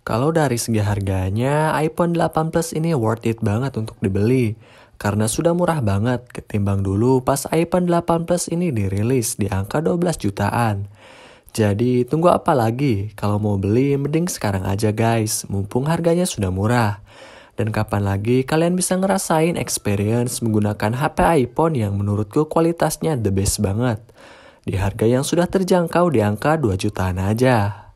Kalau dari segi harganya, iPhone 8 Plus ini worth it banget untuk dibeli. Karena sudah murah banget ketimbang dulu pas iPhone 8 Plus ini dirilis di angka 12 jutaan. Jadi tunggu apa lagi? Kalau mau beli mending sekarang aja guys, mumpung harganya sudah murah. Dan kapan lagi kalian bisa ngerasain experience menggunakan HP iPhone yang menurutku kualitasnya the best banget. Di harga yang sudah terjangkau di angka 2 jutaan aja.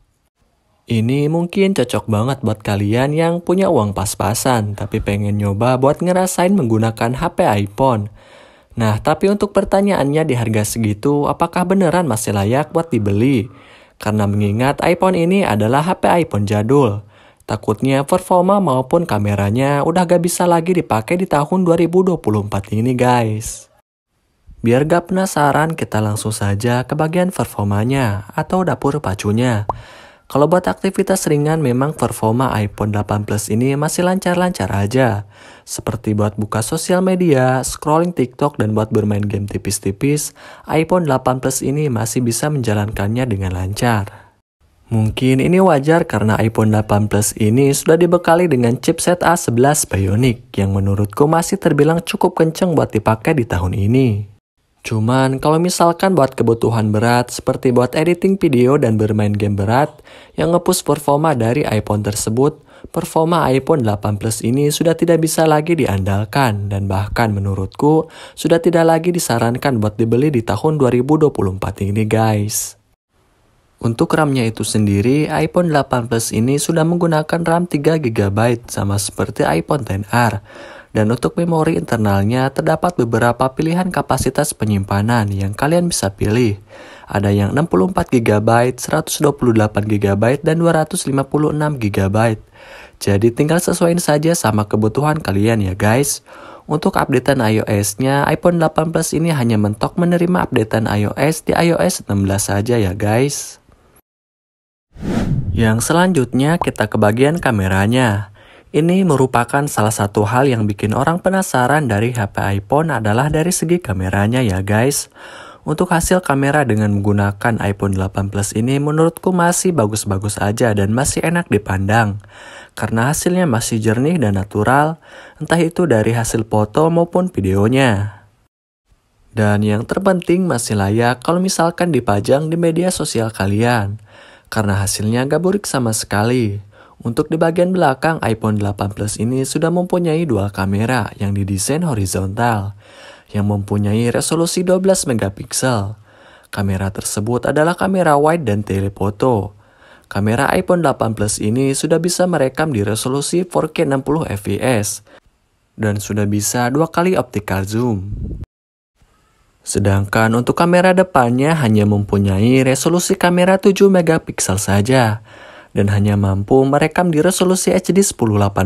Ini mungkin cocok banget buat kalian yang punya uang pas-pasan tapi pengen nyoba buat ngerasain menggunakan HP iPhone. Nah, tapi untuk pertanyaannya di harga segitu, apakah beneran masih layak buat dibeli? Karena mengingat iPhone ini adalah HP iPhone jadul. Takutnya performa maupun kameranya udah gak bisa lagi dipakai di tahun 2024 ini guys. Biar gak penasaran, kita langsung saja ke bagian performanya atau dapur pacunya. Kalau buat aktivitas ringan memang performa iPhone 8 Plus ini masih lancar-lancar aja. Seperti buat buka sosial media, scrolling TikTok, dan buat bermain game tipis-tipis, iPhone 8 Plus ini masih bisa menjalankannya dengan lancar. Mungkin ini wajar karena iPhone 8 Plus ini sudah dibekali dengan chipset A11 Bionic yang menurutku masih terbilang cukup kenceng buat dipakai di tahun ini. Cuman kalau misalkan buat kebutuhan berat seperti buat editing video dan bermain game berat yang nge-push performa dari iPhone tersebut, performa iPhone 8 Plus ini sudah tidak bisa lagi diandalkan dan bahkan menurutku sudah tidak lagi disarankan buat dibeli di tahun 2024 ini guys. Untuk RAM-nya itu sendiri, iPhone 8 Plus ini sudah menggunakan RAM 3GB sama seperti iPhone XR. Dan untuk memori internalnya terdapat beberapa pilihan kapasitas penyimpanan yang kalian bisa pilih. Ada yang 64GB, 128GB, dan 256GB. Jadi tinggal sesuaiin saja sama kebutuhan kalian ya guys. Untuk updatean iOS-nya, iPhone 8 Plus ini hanya mentok menerima updatean iOS di iOS 16 saja ya guys. Yang selanjutnya kita ke bagian kameranya. Ini merupakan salah satu hal yang bikin orang penasaran dari HP iPhone adalah dari segi kameranya ya guys. Untuk hasil kamera dengan menggunakan iPhone 8 Plus ini menurutku masih bagus-bagus aja dan masih enak dipandang. Karena hasilnya masih jernih dan natural, entah itu dari hasil foto maupun videonya. Dan yang terpenting masih layak kalau misalkan dipajang di media sosial kalian. Karena hasilnya gak burik sama sekali. Untuk di bagian belakang, iPhone 8 Plus ini sudah mempunyai dual kamera yang didesain horizontal, yang mempunyai resolusi 12 megapiksel. Kamera tersebut adalah kamera wide dan telefoto. Kamera iPhone 8 Plus ini sudah bisa merekam di resolusi 4K 60 fps, dan sudah bisa 2 kali optical zoom. Sedangkan untuk kamera depannya hanya mempunyai resolusi kamera 7 megapiksel saja, dan hanya mampu merekam di resolusi HD 1080.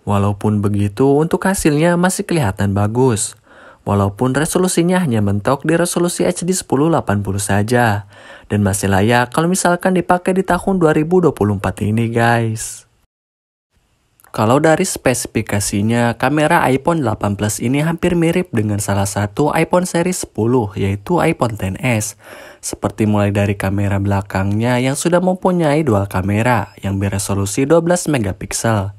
Walaupun begitu, untuk hasilnya masih kelihatan bagus. Walaupun resolusinya hanya mentok di resolusi HD 1080 saja. Dan masih layak kalau misalkan dipakai di tahun 2024 ini guys. Kalau dari spesifikasinya, kamera iPhone 8 Plus ini hampir mirip dengan salah satu iPhone seri 10, yaitu iPhone XS. Seperti mulai dari kamera belakangnya yang sudah mempunyai dual kamera yang beresolusi 12 megapiksel,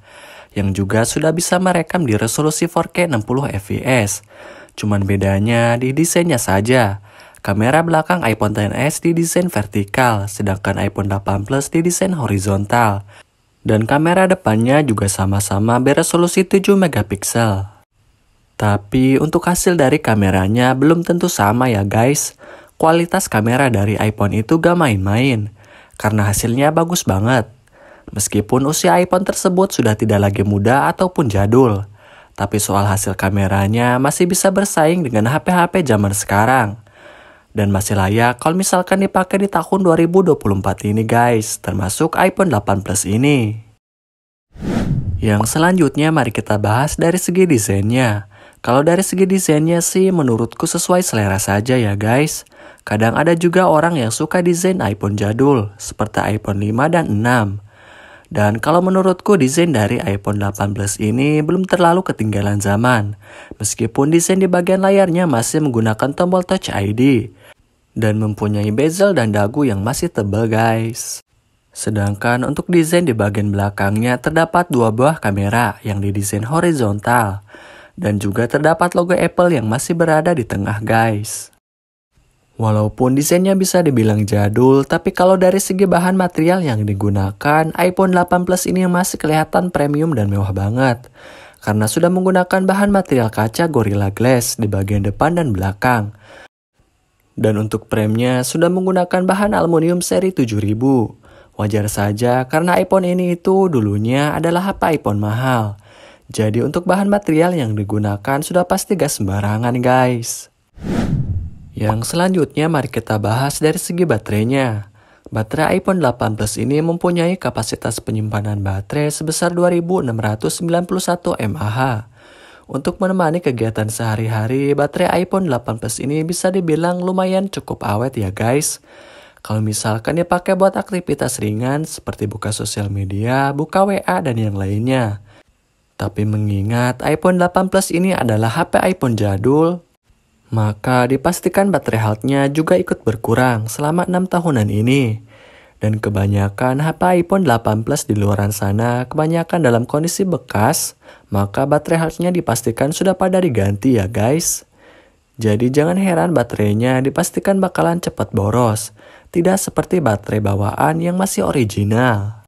yang juga sudah bisa merekam di resolusi 4K 60 fps. Cuman bedanya di desainnya saja. Kamera belakang iPhone XS didesain vertikal, sedangkan iPhone 8 Plus didesain horizontal. Dan kamera depannya juga sama-sama beresolusi 7 megapiksel. Tapi untuk hasil dari kameranya belum tentu sama ya guys. Kualitas kamera dari iPhone itu gak main-main, karena hasilnya bagus banget. Meskipun usia iPhone tersebut sudah tidak lagi muda ataupun jadul. Tapi soal hasil kameranya masih bisa bersaing dengan HP-HP zaman sekarang. Dan masih layak kalau misalkan dipakai di tahun 2024 ini guys, termasuk iPhone 8 Plus ini. Yang selanjutnya mari kita bahas dari segi desainnya. Kalau dari segi desainnya sih menurutku sesuai selera saja ya guys. Kadang ada juga orang yang suka desain iPhone jadul, seperti iPhone 5 dan 6. Dan kalau menurutku desain dari iPhone 8 Plus ini belum terlalu ketinggalan zaman. Meskipun desain di bagian layarnya masih menggunakan tombol Touch ID. Dan mempunyai bezel dan dagu yang masih tebal guys. Sedangkan untuk desain di bagian belakangnya terdapat dua buah kamera yang didesain horizontal. Dan juga terdapat logo Apple yang masih berada di tengah guys. Walaupun desainnya bisa dibilang jadul, tapi kalau dari segi bahan material yang digunakan, iPhone 8 Plus ini masih kelihatan premium dan mewah banget. Karena sudah menggunakan bahan material kaca Gorilla Glass di bagian depan dan belakang. Dan untuk premnya sudah menggunakan bahan aluminium seri 7000. Wajar saja karena iPhone ini itu dulunya adalah HP iPhone mahal. Jadi untuk bahan material yang digunakan sudah pasti gak sembarangan guys. Yang selanjutnya mari kita bahas dari segi baterainya. Baterai iPhone 8 Plus ini mempunyai kapasitas penyimpanan baterai sebesar 2691 mAh. Untuk menemani kegiatan sehari-hari, baterai iPhone 8 Plus ini bisa dibilang lumayan cukup awet ya guys. Kalau misalkan dipakai buat aktivitas ringan seperti buka sosial media, buka WA, dan yang lainnya. Tapi mengingat iPhone 8 Plus ini adalah HP iPhone jadul, maka dipastikan baterai health-nya juga ikut berkurang selama 6 tahunan ini. Dan kebanyakan HP iPhone 8 Plus di luaran sana kebanyakan dalam kondisi bekas, maka baterai health-nya dipastikan sudah pada diganti ya guys. Jadi jangan heran baterainya dipastikan bakalan cepat boros. Tidak seperti baterai bawaan yang masih original.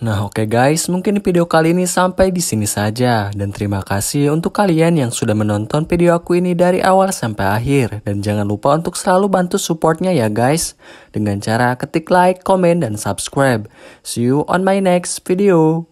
Nah oke guys, mungkin video kali ini sampai di sini saja. Dan terima kasih untuk kalian yang sudah menonton video aku ini dari awal sampai akhir. Dan jangan lupa untuk selalu bantu supportnya ya guys. Dengan cara ketik like, komen, dan subscribe. See you on my next video.